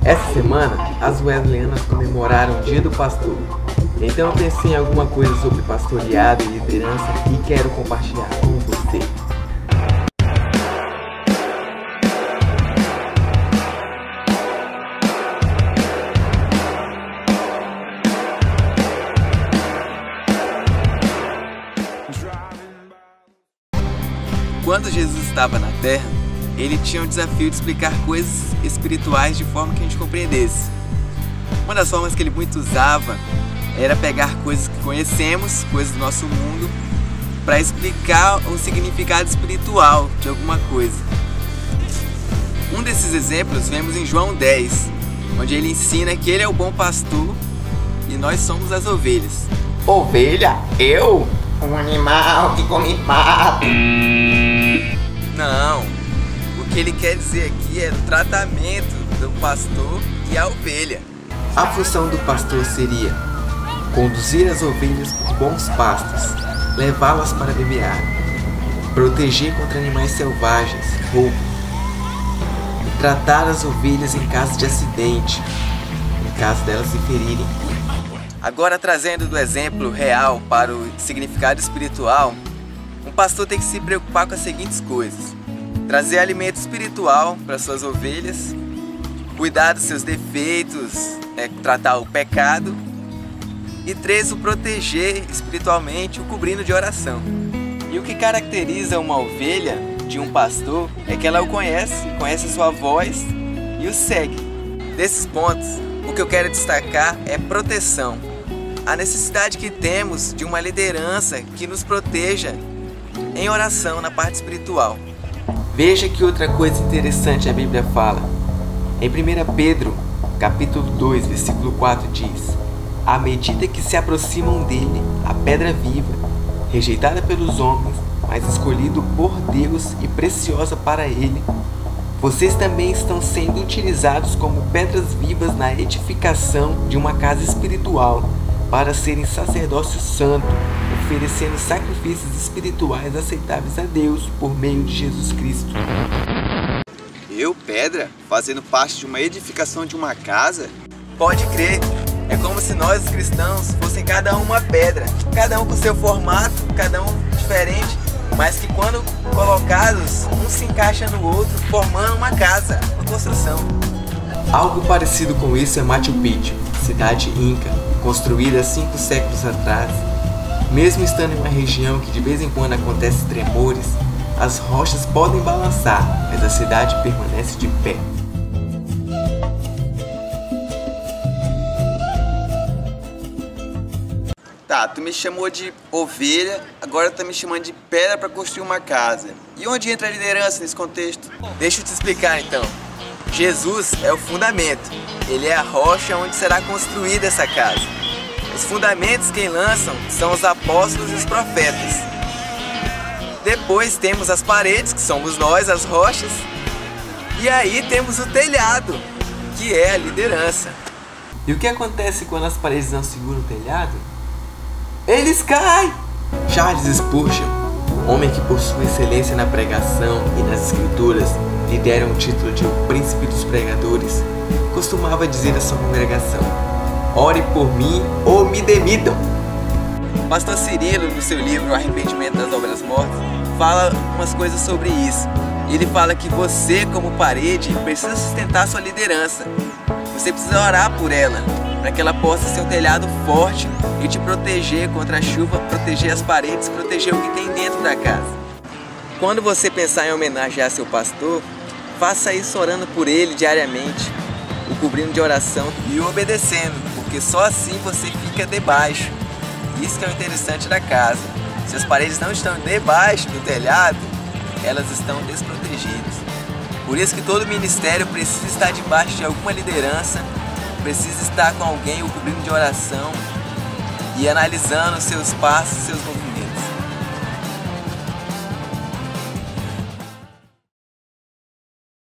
Essa semana, as wesleyanas comemoraram o Dia do Pastor. Então eu pensei em alguma coisa sobre pastoreado e liderança e quero compartilhar com você. Quando Jesus estava na Terra, ele tinha o desafio de explicar coisas espirituais de forma que a gente compreendesse. Uma das formas que ele muito usava era pegar coisas que conhecemos, coisas do nosso mundo, para explicar um significado espiritual de alguma coisa. Um desses exemplos vemos em João 10, onde ele ensina que ele é o bom pastor e nós somos as ovelhas. Ovelha? Eu? Um animal que come mato. Não, o que ele quer dizer aqui é o tratamento do pastor e a ovelha. A função do pastor seria conduzir as ovelhas por bons pastos, levá-las para beber água, proteger contra animais selvagens, roubo, e tratar as ovelhas em caso de acidente, em caso delas se ferirem. Agora, trazendo do exemplo real para o significado espiritual, um pastor tem que se preocupar com as seguintes coisas: trazer alimento espiritual para suas ovelhas, cuidar dos seus defeitos, tratar o pecado, e 3, o proteger espiritualmente, o cobrindo de oração. E o que caracteriza uma ovelha de um pastor é que ela o conhece a sua voz e o segue. Desses pontos, o que eu quero destacar é proteção. A necessidade que temos de uma liderança que nos proteja em oração na parte espiritual. Veja que outra coisa interessante a Bíblia fala. Em 1 Pedro, capítulo 2, versículo 4 diz: à medida que se aproximam dele, a pedra viva, rejeitada pelos homens, mas escolhido por Deus e preciosa para ele, vocês também estão sendo utilizados como pedras vivas na edificação de uma casa espiritual, para serem sacerdócio santo, oferecendo sacrifícios espirituais aceitáveis a Deus por meio de Jesus Cristo. Eu, pedra, fazendo parte de uma edificação de uma casa? Pode crer! É como se nós, os cristãos, fossem cada um uma pedra, cada um com seu formato, cada um diferente, mas que quando colocados, um se encaixa no outro, formando uma casa, uma construção. Algo parecido com isso é Machu Picchu, cidade inca, construída 5 séculos atrás. Mesmo estando em uma região que de vez em quando acontece tremores, as rochas podem balançar, mas a cidade permanece de pé. Tá, tu me chamou de ovelha, agora tu tá me chamando de pedra para construir uma casa. E onde entra a liderança nesse contexto? Deixa eu te explicar então. Jesus é o fundamento, ele é a rocha onde será construída essa casa. Os fundamentos quem lançam são os apóstolos e os profetas. Depois temos as paredes, que somos nós, as rochas. E aí temos o telhado, que é a liderança. E o que acontece quando as paredes não seguram o telhado? Eles caem! Charles Spurgeon, homem que possui excelência na pregação e nas escrituras, lhe deram o título de o príncipe dos pregadores, costumava dizer à sua congregação: ore por mim ou me demitam. O pastor Cirilo, no seu livro O Arrependimento das Obras Mortas, fala umas coisas sobre isso. Ele fala que você, como parede, precisa sustentar sua liderança. Você precisa orar por ela, para que ela possa ser um telhado forte e te proteger contra a chuva, proteger as paredes, proteger o que tem dentro da casa. Quando você pensar em homenagear seu pastor, faça isso orando por ele diariamente, o cobrindo de oração e o obedecendo, porque só assim você fica debaixo. Isso que é o interessante da casa. Se as paredes não estão debaixo do telhado, elas estão desprotegidas. Por isso que todo ministério precisa estar debaixo de alguma liderança, precisa estar com alguém o cobrindo de oração e analisando seus passos, seus movimentos.